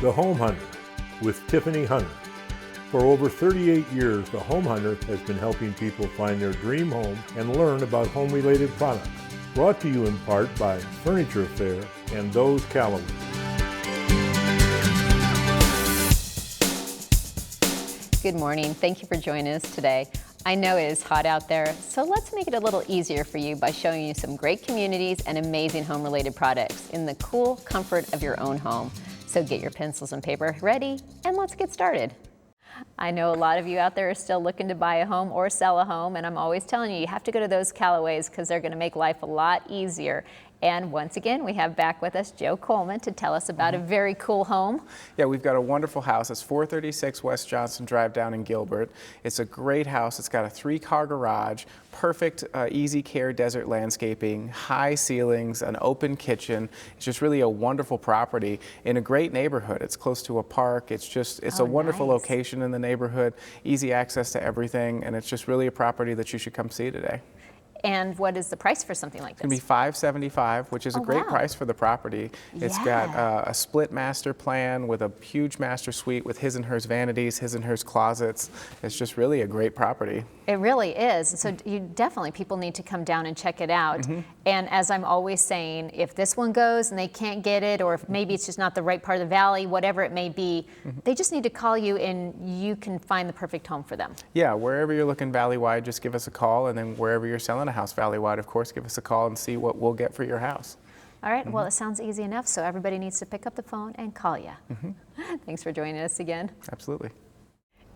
The Home Hunter with Tiffany Hunter. For over 38 years, The Home Hunter has been helping people find their dream home and learn about home-related products. Brought to you in part by Furniture Fair and Those Callaway. Good morning. Thank you for joining us today. I know it is hot out there, so let's make it a little easier for you by showing you some great communities and amazing home-related products in the cool comfort of your own home. So get your pencils and paper ready, and let's get started. I know a lot of you out there are still looking to buy a home or sell a home, and I'm always telling you, you have to go to those Callaways because they're going to make life a lot easier. And once again, we have back with us Joe Coleman to tell us about a very cool home. Yeah, we've got a wonderful house. It's 436 West Johnson Drive down in Gilbert. It's a great house. It's got a 3-car garage, perfect easy care desert landscaping, high ceilings, an open kitchen. It's just really a wonderful property in a great neighborhood. It's close to a park. It's a wonderful location in the neighborhood, easy access to everything, and it's just really a property that you should come see today. And what is the price for something like this? It's going to be $575, which is a great price for the property. It's got a split master plan with a huge master suite with his and hers vanities, his and hers closets. It's just really a great property. It really is. So people need to come down and check it out. And as I'm always saying, if this one goes and they can't get it, or if maybe it's just not the right part of the valley, whatever it may be, they just need to call you and you can find the perfect home for them. Yeah, wherever you're looking valley-wide, just give us a call, and then wherever you're selling a house valley-wide, of course, give us a call and see what we'll get for your house. All right, well, it sounds easy enough, so everybody needs to pick up the phone and call you. Thanks for joining us again. Absolutely.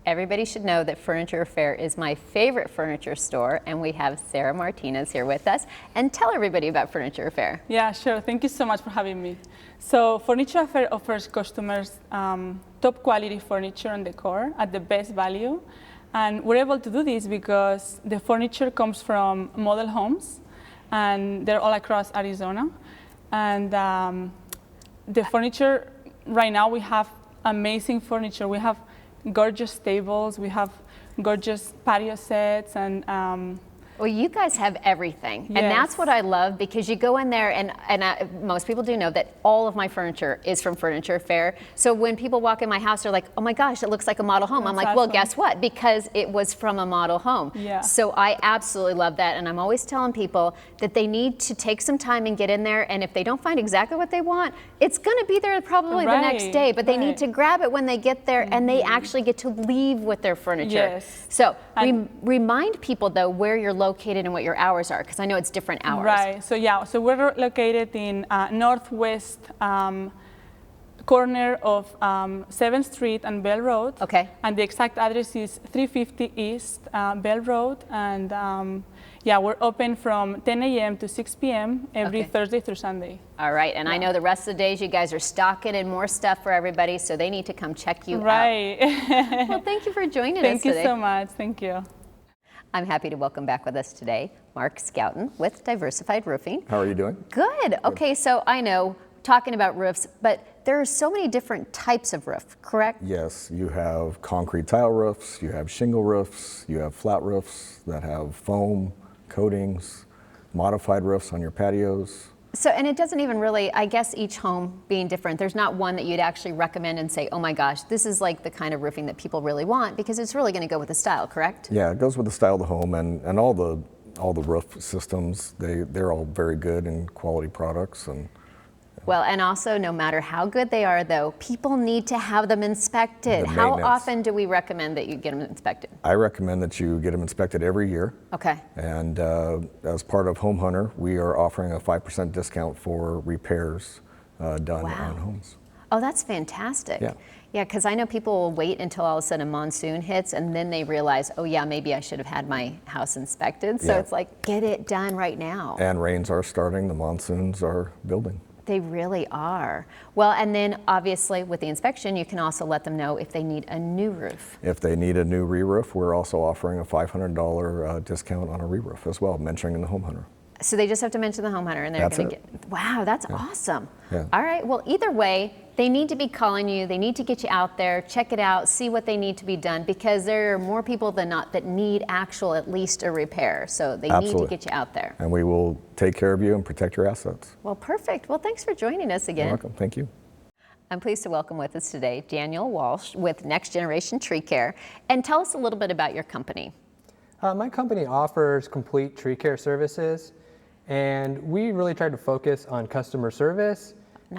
Everybody should know that Furniture Fair is my favorite furniture store, and we have Sarah Martinez here with us. And tell everybody about Furniture Fair. Yeah, sure. Thank you so much for having me. So Furniture Fair offers customers top quality furniture and decor at the best value. And we're able to do this because the furniture comes from model homes, and they're all across Arizona. And the furniture, right now we have amazing furniture. We have gorgeous tables, we have gorgeous patio sets, and well, you guys have everything, and that's what I love, because you go in there, and most people do know that all of my furniture is from Furniture Fair. So when people walk in my house, they're like, "Oh my gosh, it looks like a model home." I'm like, "Well, guess what? Because it was from a model home." Yeah. So I absolutely love that, and I'm always telling people that they need to take some time and get in there, and if they don't find exactly what they want, it's going to be there probably the next day, but they need to grab it when they get there, and they actually get to leave with their furniture. Yes. So remind people, though, where you're located and what your hours are, because I know it's different hours. Right. So so we're located in northwest corner of 7th Street and Bell Road. Okay. And the exact address is 350 East Bell Road, and we're open from 10 a.m. to 6 p.m. every Thursday through Sunday. All right, and I know the rest of the days you guys are stocking in more stuff for everybody, so they need to come check you out. Well, thank you for joining us today. Thank you so much. Thank you. I'm happy to welcome back with us today Mark Scouten with Diversified Roofing. How are you doing? Good. Okay, so I know, talking about roofs, but there are so many different types of roof, correct? Yes, you have concrete tile roofs, you have shingle roofs, you have flat roofs that have foam, coatings, modified roofs on your patios. So, and it doesn't even really, I guess each home being different, there's not one that you'd actually recommend and say, oh my gosh, this is like the kind of roofing that people really want, because it's really going to go with the style, correct? Yeah, it goes with the style of the home, and all the roof systems, they're all very good and quality products. Well, and also, no matter how good they are, though, people need to have them inspected. How often do we recommend that you get them inspected? I recommend that you get them inspected every year. Okay. And as part of Home Hunter, we are offering a 5% discount for repairs done on homes. Oh, that's fantastic. Yeah. Yeah, because I know people will wait until all of a sudden a monsoon hits, and then they realize, oh yeah, maybe I should have had my house inspected. So it's like, get it done right now. And rains are starting, the monsoons are building. They really are. Well, and then obviously with the inspection, you can also let them know if they need a new roof. If they need a new re-roof, we're also offering a $500 discount on a re-roof as well, mentioning the Home Hunter. So they just have to mention the Home Hunter, and they're going to get, wow, that's awesome. Yeah. All right, well, either way, they need to be calling you. They need to get you out there, check it out, see what they need to be done, because there are more people than not that need at least a repair. So they need to get you out there. And we will take care of you and protect your assets. Well, perfect. Well, thanks for joining us again. You're welcome. Thank you. I'm pleased to welcome with us today Daniel Walsh with Next Generation Tree Care. And tell us a little bit about your company. My company offers complete tree care services, and we really try to focus on customer service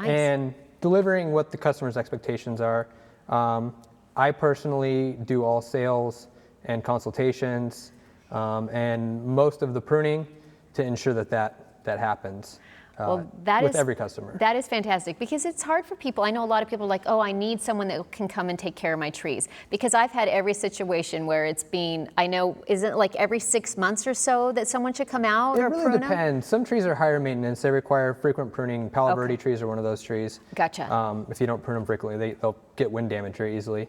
and delivering what the customer's expectations are. I personally do all sales and consultations and most of the pruning to ensure that happens. With every customer. That is fantastic, because it's hard for people. I know a lot of people are like, oh, I need someone that can come and take care of my trees. Because I've had every situation where it's been, I know, isn't it like every 6 months or so that someone should come out or prune them? It really depends. Some trees are higher maintenance. They require frequent pruning. Palo Verde trees are one of those trees. Gotcha. If you don't prune them frequently, they'll get wind damage very easily.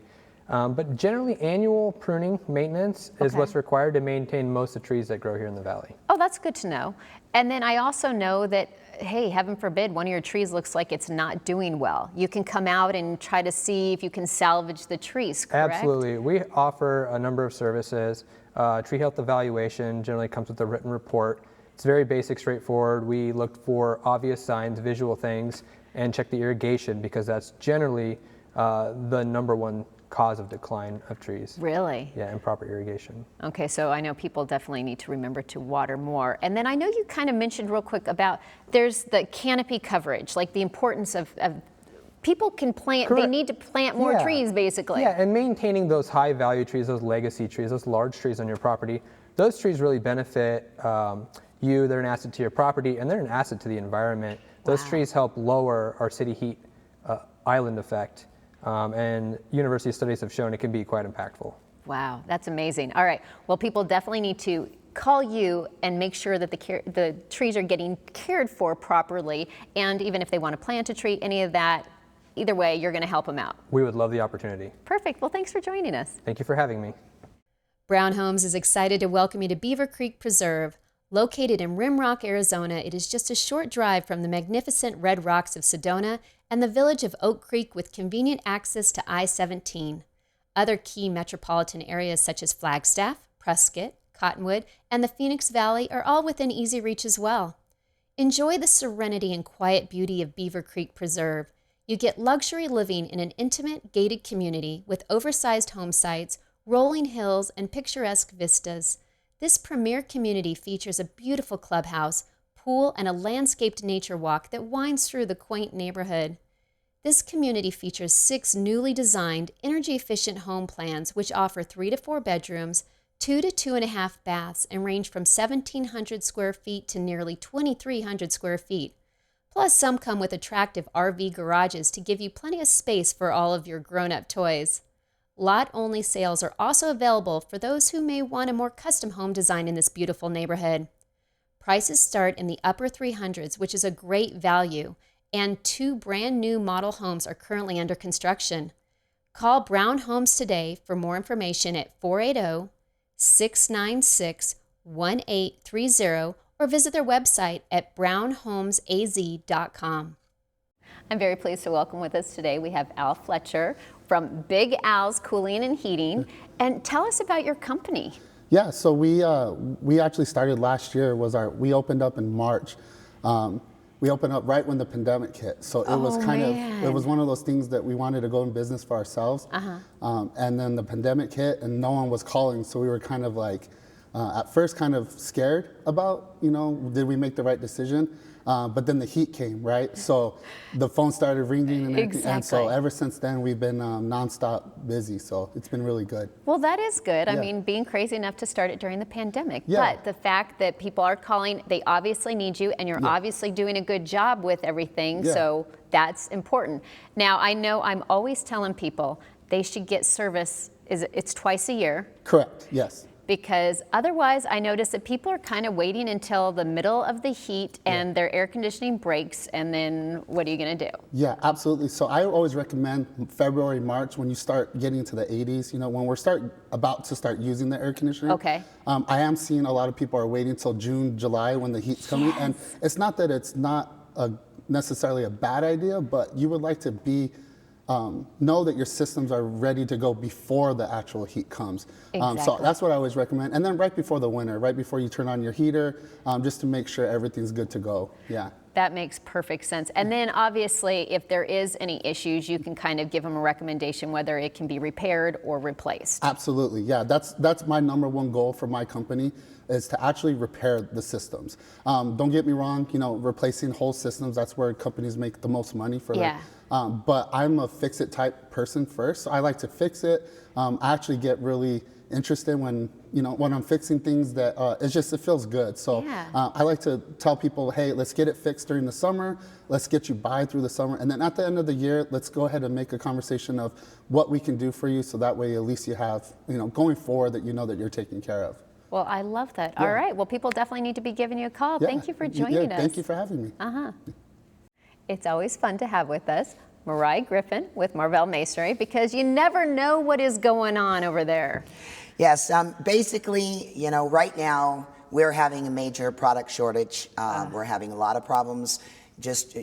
But generally, annual pruning maintenance is what's required to maintain most of the trees that grow here in the valley. Oh, that's good to know. And then I also know that, hey, heaven forbid, one of your trees looks like it's not doing well. You can come out and try to see if you can salvage the trees, correct? Absolutely. We offer a number of services. Tree health evaluation generally comes with a written report. It's very basic, straightforward. We look for obvious signs, visual things, and check the irrigation, because that's generally the #1 cause of decline of trees. Really? Yeah, improper irrigation. Okay, so I know people definitely need to remember to water more. And then I know you kind of mentioned real quick about there's the canopy coverage, like the importance of people can plant, Correct. They need to plant more trees basically. Yeah, and maintaining those high value trees, those legacy trees, those large trees on your property, those trees really benefit you. They're an asset to your property, and they're an asset to the environment. Those trees help lower our city heat island effect. And university studies have shown it can be quite impactful. Wow, that's amazing. All right, well, people definitely need to call you and make sure that the trees are getting cared for properly. And even if they want to plant a tree, any of that, either way, you're going to help them out. We would love the opportunity. Perfect. Well, thanks for joining us. Thank you for having me. Brown Homes is excited to welcome you to Beaver Creek Preserve. Located in Rimrock, Arizona, it is just a short drive from the magnificent Red Rocks of Sedona and the village of Oak Creek, with convenient access to I-17. Other key metropolitan areas such as Flagstaff, Prescott, Cottonwood, and the Phoenix Valley are all within easy reach as well. Enjoy the serenity and quiet beauty of Beaver Creek Preserve. You get luxury living in an intimate, gated community with oversized home sites, rolling hills, and picturesque vistas. This premier community features a beautiful clubhouse, pool, and a landscaped nature walk that winds through the quaint neighborhood. This community features 6 newly designed, energy-efficient home plans which offer 3 to 4 bedrooms, 2 to 2.5 baths, and range from 1,700 square feet to nearly 2,300 square feet. Plus, some come with attractive RV garages to give you plenty of space for all of your grown-up toys. Lot-only sales are also available for those who may want a more custom home design in this beautiful neighborhood. Prices start in the upper 300s, which is a great value, and 2 brand new model homes are currently under construction. Call Brown Homes today for more information at 480-696-1830 or visit their website at brownhomesaz.com. I'm very pleased to welcome with us today, we have Al Fletcher from Big Al's Cooling and Heating. And tell us about your company. Yeah, so we actually started last year. We opened up in March. We opened up right when the pandemic hit. So it was it was one of those things that we wanted to go in business for ourselves. And then the pandemic hit and no one was calling. So we were kind of like, at first kind of scared about, did we make the right decision? But then the heat came, right? So the phone started ringing and everything. Exactly. And so ever since then, we've been nonstop busy. So it's been really good. Well, that is good. Yeah. I mean, being crazy enough to start it during the pandemic. Yeah. But the fact that people are calling, they obviously need you, and you're obviously doing a good job with everything. Yeah. So that's important. Now, I know I'm always telling people they should get service. It's twice a year. Correct, yes. Because otherwise, I notice that people are kind of waiting until the middle of the heat and their air conditioning breaks, and then what are you going to do? Yeah, absolutely. So I always recommend February, March, when you start getting to the 80s, when we're about to start using the air conditioner. Okay. I am seeing a lot of people are waiting till June, July when the heat's coming. And it's not that it's not necessarily a bad idea, but you would like to know that your systems are ready to go before the actual heat comes. Exactly. So that's what I always recommend. And then right before the winter, right before you turn on your heater, just to make sure everything's good to go. Yeah. That makes perfect sense. And then obviously, if there is any issues, you can kind of give them a recommendation whether it can be repaired or replaced. Absolutely, yeah. That's my number one goal for my company, is to actually repair the systems. Don't get me wrong, you know, replacing whole systems, that's where companies make the most money for Yeah. but I'm a fix-it type person first. So I like to fix it. I actually get really interested when I'm fixing things that it feels good. So Yeah. I like to tell people, hey, let's get it fixed during the summer. Let's get you by through the summer. And then at the end of the year, let's go ahead and make a conversation of what we can do for you. So that way, at least you have, going forward, that you know that you're taken care of. Well, I love that. Yeah. All right. Well, people definitely need to be giving you a call. Yeah. Thank you for joining us. Thank you for having me. It's always fun to have with us Mariah Griffin with Marvell Masonry, because you never know what is going on over there. Yes, basically, right now we're having a major product shortage. We're having a lot of problems, just,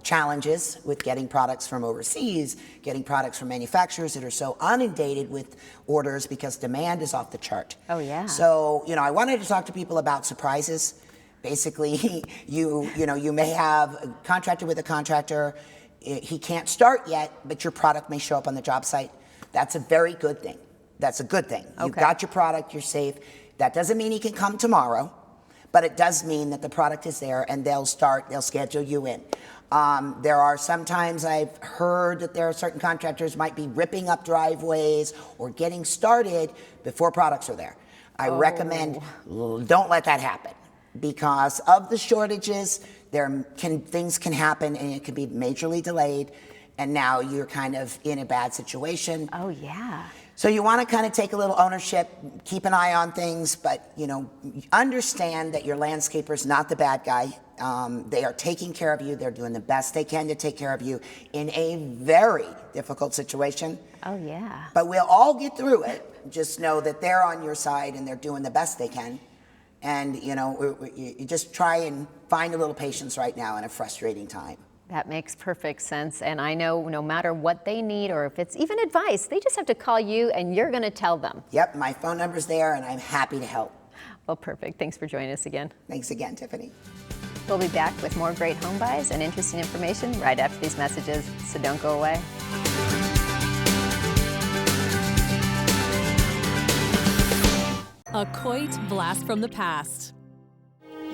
challenges with getting products from overseas, getting products from manufacturers that are so inundated with orders because demand is off the chart. Oh, yeah. So, I wanted to talk to people about surprises. Basically, you may have a contractor with a contractor. He can't start yet, but your product may show up on the job site. That's a very good thing. That's a good thing. Okay. You've got your product, you're safe. That doesn't mean he can come tomorrow, but it does mean that the product is there and they'll schedule you in. There are sometimes I've heard that there are certain contractors might be ripping up driveways or getting started before products are there. I recommend don't let that happen, because of the shortages, things can happen and it can be majorly delayed, and now you're kind of in a bad situation. Oh, yeah. So you want to kind of take a little ownership, keep an eye on things, but understand that your landscaper's not the bad guy. They are taking care of you. They're doing the best they can to take care of you in a very difficult situation. Oh, yeah. But we'll all get through it. Just know that they're on your side and they're doing the best they can. And you just try and find a little patience right now in a frustrating time. That makes perfect sense. And I know no matter what they need, or if it's even advice, they just have to call you and you're going to tell them. Yep, my phone number's there and I'm happy to help. Well, perfect. Thanks for joining us again. Thanks again, Tiffany. We'll be back with more great home buys and interesting information right after these messages, so don't go away. A Coit blast from the past.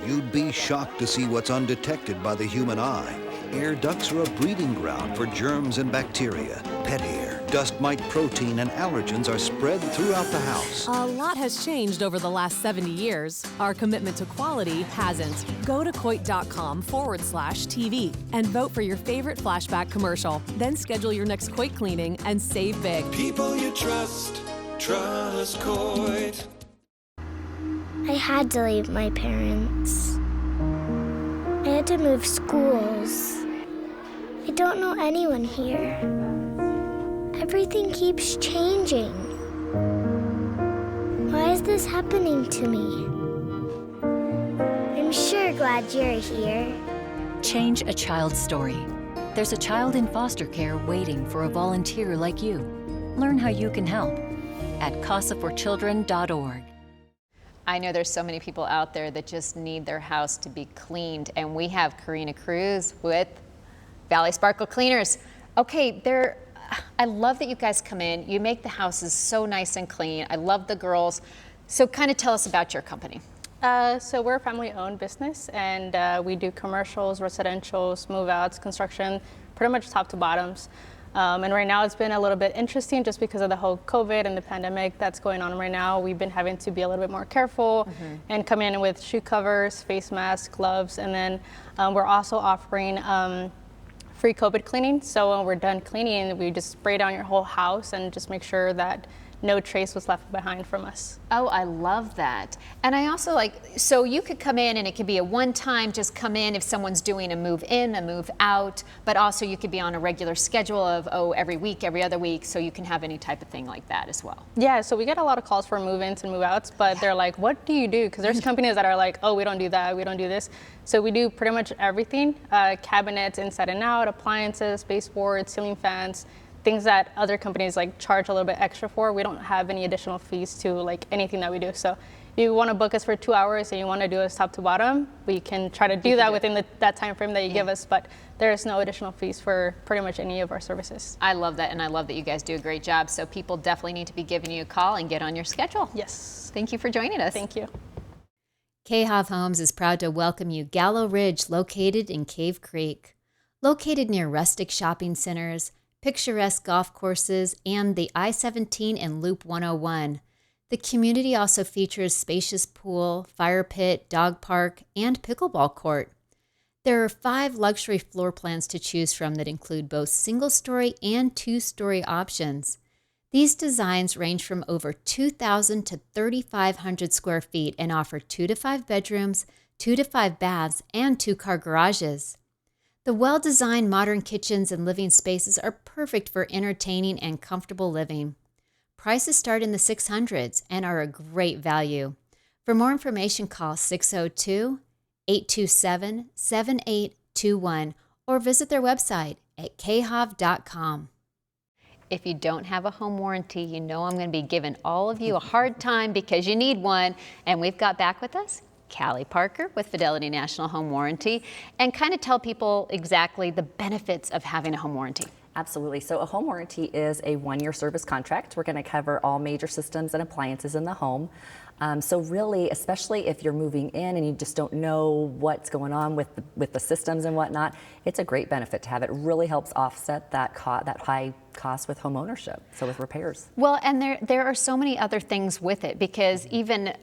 You'd be shocked to see what's undetected by the human eye. Air ducts are a breeding ground for germs and bacteria. Pet hair, dust mite protein, and allergens are spread throughout the house. A lot has changed over the last 70 years. Our commitment to quality hasn't. Go to Coit.com/TV and vote for your favorite flashback commercial. Then schedule your next Coit cleaning and save big. People you trust Coit. I had to leave my parents. I had to move schools. I don't know anyone here. Everything keeps changing. Why is this happening to me? I'm sure glad you're here. Change a child's story. There's a child in foster care waiting for a volunteer like you. Learn how you can help at casaforchildren.org. I know there's so many people out there that just need their house to be cleaned, and we have Karina Cruz with Valley Sparkle Cleaners. Okay, I love that you guys come in. You make the houses so nice and clean. I love the girls. So kind of tell us about your company. So we're a family-owned business, and we do commercials, residentials, move-outs, construction, pretty much top to bottoms. And right now it's been a little bit interesting just because of the whole COVID and the pandemic that's going on right now. We've been having to be a little bit more careful and come in with shoe covers, face masks, gloves, and then we're also offering free COVID cleaning. So when we're done cleaning, we just spray down your whole house and just make sure that no trace was left behind from us. Oh, I love that. And I also so you could come in and it could be a one-time, just come in if someone's doing a move in, a move out, but also you could be on a regular schedule of, every week, every other week, so you can have any type of thing like that as well. Yeah, so we get a lot of calls for move-ins and move-outs, but they're like, what do you do? Because there's companies that are like, we don't do that, we don't do this. So we do pretty much everything, cabinets inside and out, appliances, baseboards, ceiling fans, things that other companies charge a little bit extra for. We don't have any additional fees to anything that we do. So you want to book us for 2 hours and you want to do us top to bottom, we can try to do that within that time frame that you give us, but there is no additional fees for pretty much any of our services. I love that, and I love that you guys do a great job, so people definitely need to be giving you a call and get on your schedule. Yes. Thank you for joining us. Thank you. KHOV Homes is proud to welcome you Gallo Ridge, located in Cave Creek. Located near rustic shopping centers, picturesque golf courses, and the I-17 and Loop 101. The community also features spacious pool, fire pit, dog park, and pickleball court. There are 5 luxury floor plans to choose from that include both single-story and 2-story options. These designs range from over 2,000 to 3,500 square feet and offer 2 to 5 bedrooms, 2 to 5 baths, and 2-car garages. The well-designed modern kitchens and living spaces are perfect for entertaining and comfortable living. Prices start in the 600s and are a great value. For more information, call 602-827-7821 or visit their website at khov.com. If you don't have a home warranty, you know I'm going to be giving all of you a hard time because you need one. And we've got back with us Callie Parker with Fidelity National Home Warranty, and kind of tell people exactly the benefits of having a home warranty. Absolutely. So a home warranty is a 1-year service contract. We're going to cover all major systems and appliances in the home. So really, especially if you're moving in and you just don't know what's going on with the systems and whatnot, it's a great benefit to have. It really helps offset that high cost with home ownership, so with repairs. Well, and there are so many other things with it, because even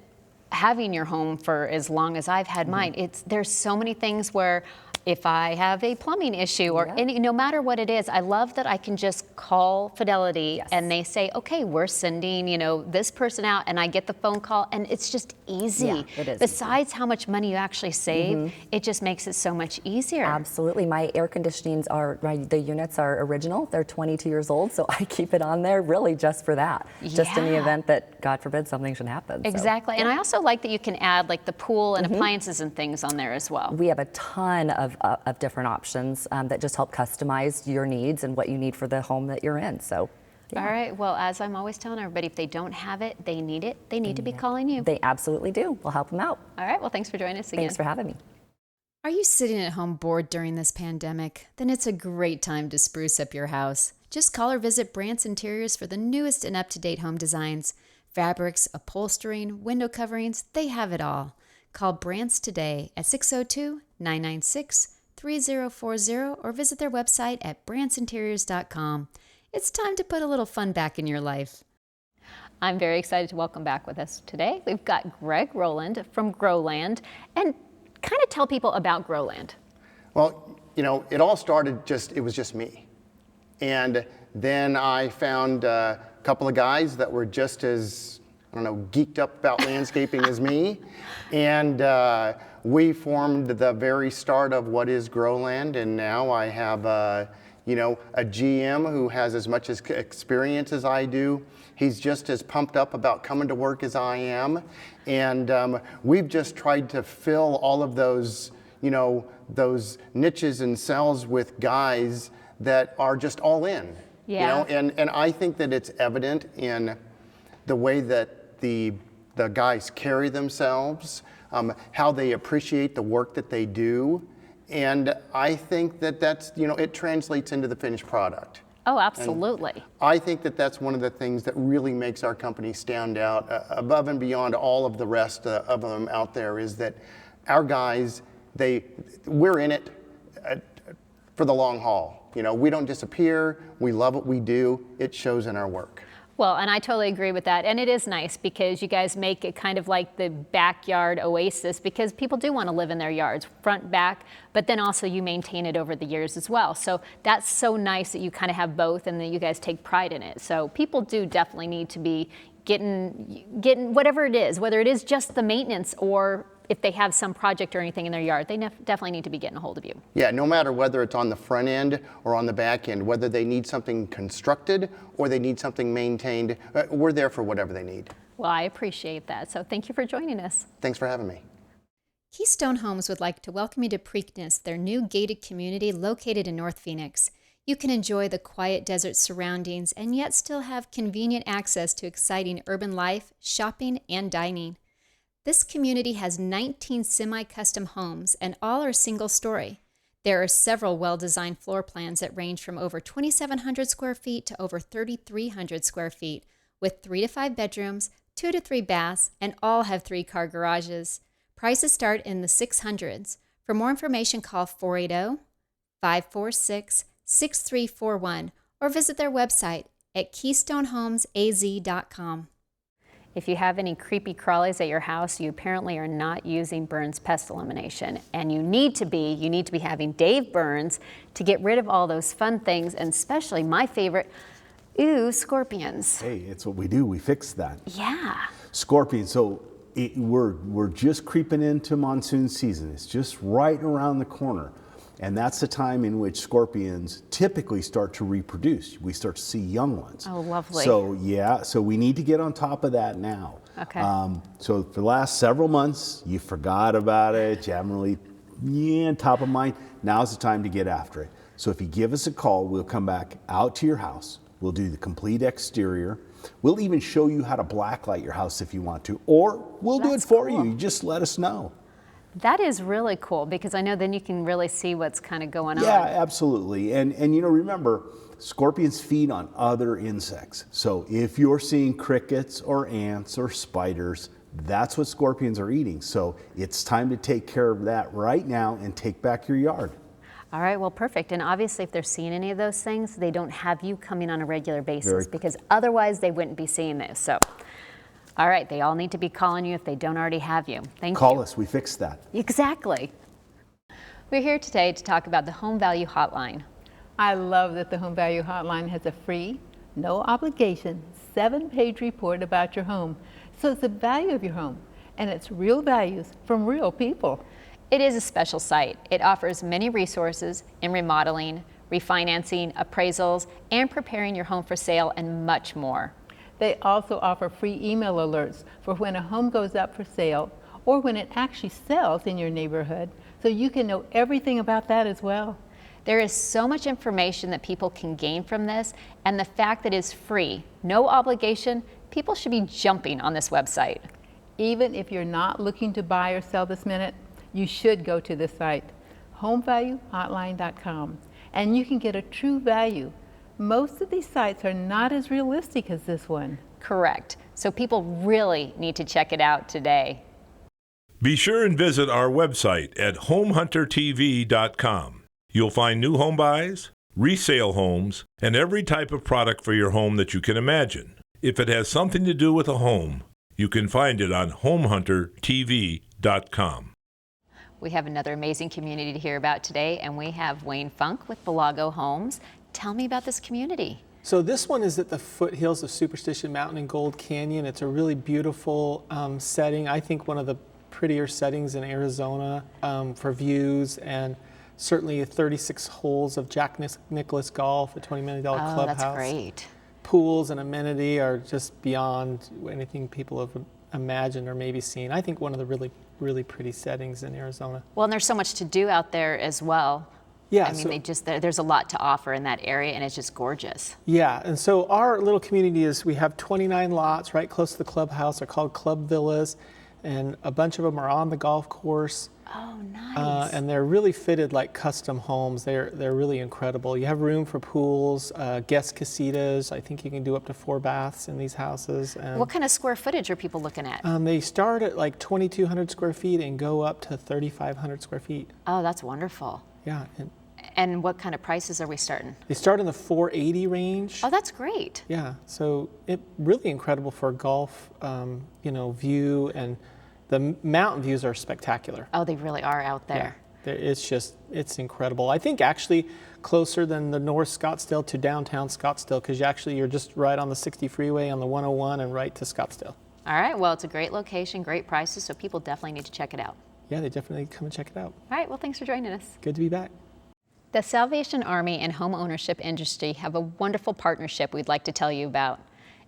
having your home for as long as I've had mine, there's so many things where if I have a plumbing issue or any, no matter what it is, I love that I can just call Fidelity and they say, okay, we're sending, this person out, and I get the phone call, and it's just easy. Yeah, it is. Besides how much money you actually save, it just makes it so much easier. Absolutely. My air conditionings the units are original. They're 22 years old, so I keep it on there really just for that. Just in the event that, God forbid, something should happen. Exactly. So, and I also like that you can add like the pool and appliances and things on there as well. We have a ton of different options that just help customize your needs and what you need for the home that you're in. So, all right. Well, as I'm always telling everybody, if they don't have it, they need it. They need to be calling you. They absolutely do. We'll help them out. All right. Well, thanks for joining us again. Thanks for having me. Are you sitting at home bored during this pandemic? Then it's a great time to spruce up your house. Just call or visit Brandts Interiors for the newest and up-to-date home designs. Fabrics, upholstering, window coverings, they have it all. Call Brandts today at 602-996-3040 or visit their website at brandtsinteriors.com. It's time to put a little fun back in your life. I'm very excited to welcome back with us today. We've got Greg Rowland from Growland, and kind of tell people about Growland. Well, it all started it was just me. And then I found a couple of guys that were just as, geeked up about landscaping as me. And we formed the very start of what is Growland, and now I have a GM who has as much experience as I do. He's just as pumped up about coming to work as I am. And we've just tried to fill all of those, those niches and cells with guys that are just all in. Yeah. And I think that it's evident in the way that the guys carry themselves, how they appreciate the work that they do. And I think that that's, it translates into the finished product. Oh, absolutely. And I think that that's one of the things that really makes our company stand out above and beyond all of the rest of them out there, is that our guys, we're in it for the long haul. We don't disappear. We love what we do. It shows in our work. Well, and I totally agree with that. And it is nice because you guys make it kind of like the backyard oasis, because people do want to live in their yards, front, back, but then also you maintain it over the years as well. So that's so nice that you kind of have both and that you guys take pride in it. So people do definitely need to be getting whatever it is, whether it is just the maintenance or if they have some project or anything in their yard, they definitely need to be getting a hold of you. Yeah, no matter whether it's on the front end or on the back end, whether they need something constructed or they need something maintained, we're there for whatever they need. Well, I appreciate that. So thank you for joining us. Thanks for having me. Keystone Homes would like to welcome you to Preakness, their new gated community located in North Phoenix. You can enjoy the quiet desert surroundings and yet still have convenient access to exciting urban life, shopping, and dining. This community has 19 semi-custom homes, and all are single-story. There are several well-designed floor plans that range from over 2,700 square feet to over 3,300 square feet, with 3 to 5 bedrooms, 2 to 3 baths, and all have 3-car garages. Prices start in the 600s. For more information, call 480-546-6341 or visit their website at KeystoneHomesAZ.com. If you have any creepy crawlies at your house, you apparently are not using Brandts Pest Elimination. And you need to be having Dave Burns to get rid of all those fun things, and especially my favorite, scorpions. Hey, it's what we do. We fix that. Yeah. Scorpions. So we're just creeping into monsoon season. It's just right around the corner. And that's the time in which scorpions typically start to reproduce. We start to see young ones. Oh, lovely. So so we need to get on top of that now. Okay. So for the last several months, you forgot about it, you haven't really, top of mind. Now's the time to get after it. So if you give us a call, we'll come back out to your house. We'll do the complete exterior. We'll even show you how to blacklight your house if you want to, or we'll do it for you. You just let us know. That is really cool, because I know then you can really see what's kind of going on. Yeah, absolutely. And remember, scorpions feed on other insects. So if you're seeing crickets or ants or spiders, that's what scorpions are eating. So it's time to take care of that right now and take back your yard. All right, well, perfect. And obviously, if they're seeing any of those things, they don't have you coming on a regular basis, because otherwise they wouldn't be seeing this. So, all right, they all need to be calling you if they don't already have you. Thank you. Call us, we fixed that. Exactly. We're here today to talk about the Home Value Hotline. I love that the Home Value Hotline has a free, no obligation, 7-page report about your home. So it's the value of your home, and it's real values from real people. It is a special site. It offers many resources in remodeling, refinancing, appraisals, and preparing your home for sale, and much more. They also offer free email alerts for when a home goes up for sale or when it actually sells in your neighborhood, so you can know everything about that as well. There is so much information that people can gain from this, and the fact that it's free, no obligation, people should be jumping on this website. Even if you're not looking to buy or sell this minute, you should go to the site, homevaluehotline.com, and you can get a true value. Most of these sites are not as realistic as this one. Correct. So people really need to check it out today. Be sure and visit our website at homehuntertv.com. You'll find new home buys, resale homes, and every type of product for your home that you can imagine. If it has something to do with a home, you can find it on homehuntertv.com. We have another amazing community to hear about today, and we have Wayne Funk with Belago Homes. Tell me about this community. So this one is at the foothills of Superstition Mountain in Gold Canyon. It's a really beautiful setting. I think one of the prettier settings in Arizona for views, and certainly 36 holes of Jack Nicklaus Golf, a $20 million clubhouse. That's great. Pools and amenity are just beyond anything people have imagined or maybe seen. I think one of the really pretty settings in Arizona. Well, and there's so much to do out there as well. Yeah, I mean, there's a lot to offer in that area, and it's just gorgeous. Yeah, and so our little community we have 29 lots right close to the clubhouse. They're called club villas, and a bunch of them are on the golf course. Oh, nice. And they're really fitted like custom homes. They're really incredible. You have room for pools, guest casitas. I think you can do up to 4 baths in these houses. And what kind of square footage are people looking at? They start at like 2,200 square feet and go up to 3,500 square feet. Oh, that's wonderful. Yeah. And what kind of prices are we starting? They start in the 480 range. Oh, that's great. Yeah, so it really incredible for golf, view, and the mountain views are spectacular. Oh, they really are out there. Yeah, it's incredible. I think actually closer than the North Scottsdale to downtown Scottsdale, because you're just right on the 60 freeway on the 101 and right to Scottsdale. All right, well, it's a great location, great prices, so people definitely need to check it out. Yeah, they definitely come and check it out. All right, well, thanks for joining us. Good to be back. The Salvation Army and home ownership industry have a wonderful partnership we'd like to tell you about.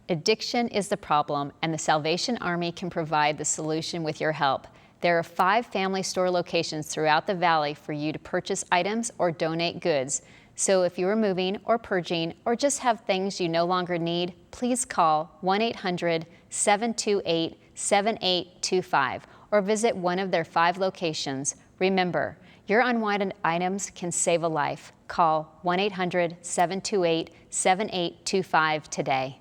Addiction is the problem, and the Salvation Army can provide the solution with your help. There are 5 family store locations throughout the valley for you to purchase items or donate goods. So if you are moving or purging or just have things you no longer need, please call 1-800-728 7825 or visit one of their 5 locations. Remember, your unwanted items can save a life. Call 1-800-728-7825 today.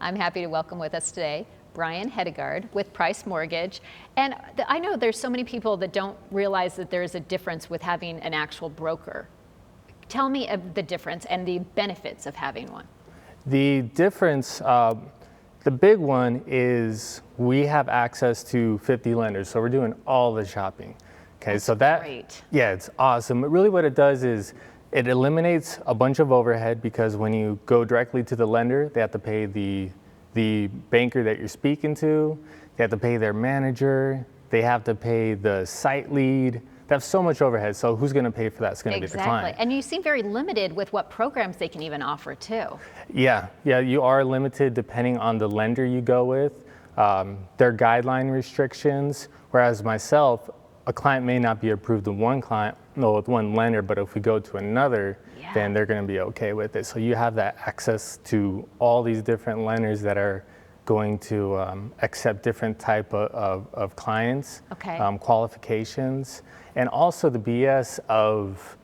I'm happy to welcome with us today Brian Hedegaard with Price Mortgage. And I know there's so many people that don't realize that there's a difference with having an actual broker. Tell me of the difference and the benefits of having one. The difference, the big one is we have access to 50 lenders, so we're doing all the shopping. Okay, That's so that, great. Yeah, it's awesome. But really what it does is it eliminates a bunch of overhead, because when you go directly to the lender, they have to pay the banker that you're speaking to, they have to pay their manager, they have to pay the site lead. They have so much overhead, so who's going to pay for that? It's going to be the client. And you seem very limited with what programs they can even offer too. Yeah, you are limited depending on the lender you go with. Their guideline restrictions, whereas myself, a client may not be approved with with one lender, but if we go to another, then they're going to be okay with it. So you have that access to all these different lenders that are going to accept different type of clients, qualifications, and also the BS of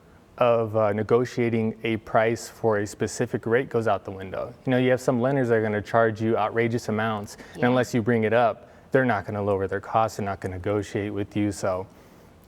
negotiating a price for a specific rate goes out the window. You know, you have some lenders that are going to charge you outrageous amounts, and unless you bring it up, they're not going to lower their costs, they're not going to negotiate with you. So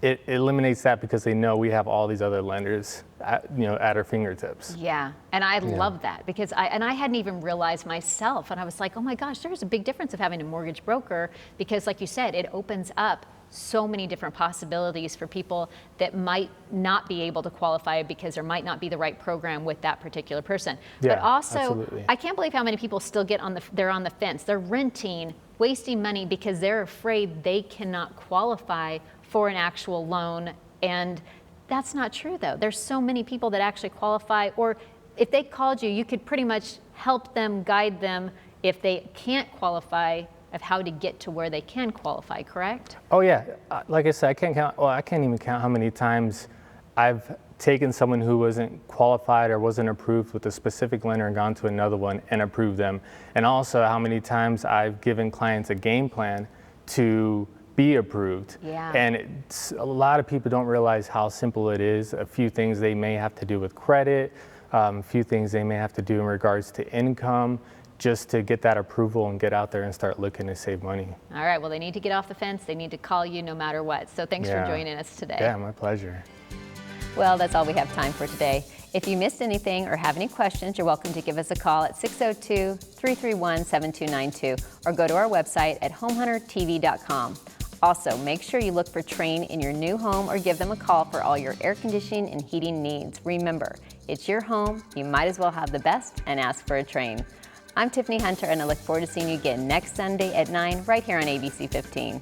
it eliminates that, because they know we have all these other lenders at our fingertips. Yeah, and I love that, because I hadn't even realized myself, and I was like, oh my gosh, there's a big difference of having a mortgage broker, because like you said, it opens up so many different possibilities for people that might not be able to qualify because there might not be the right program with that particular person. Yeah, but also, absolutely. I can't believe how many people still get they're on the fence. They're renting, wasting money because they're afraid they cannot qualify for an actual loan. And that's not true though. There's so many people that actually qualify, or if they called you, you could pretty much help them, guide them if they can't qualify, of how to get to where they can qualify, correct? Oh yeah, like I said, I can't even count how many times I've taken someone who wasn't qualified or wasn't approved with a specific lender and gone to another one and approved them. And also how many times I've given clients a game plan to be approved. Yeah. And a lot of people don't realize how simple it is. A few things they may have to do with credit, a few things they may have to do in regards to income, just to get that approval and get out there and start looking to save money. All right, well, they need to get off the fence. They need to call you no matter what. So thanks for joining us today. Yeah, my pleasure. Well, that's all we have time for today. If you missed anything or have any questions, you're welcome to give us a call at 602-331-7292 or go to our website at homehuntertv.com. Also, make sure you look for Trane in your new home or give them a call for all your air conditioning and heating needs. Remember, it's your home. You might as well have the best and ask for a Trane. I'm Tiffany Hunter, and I look forward to seeing you again next Sunday at 9 right here on ABC 15.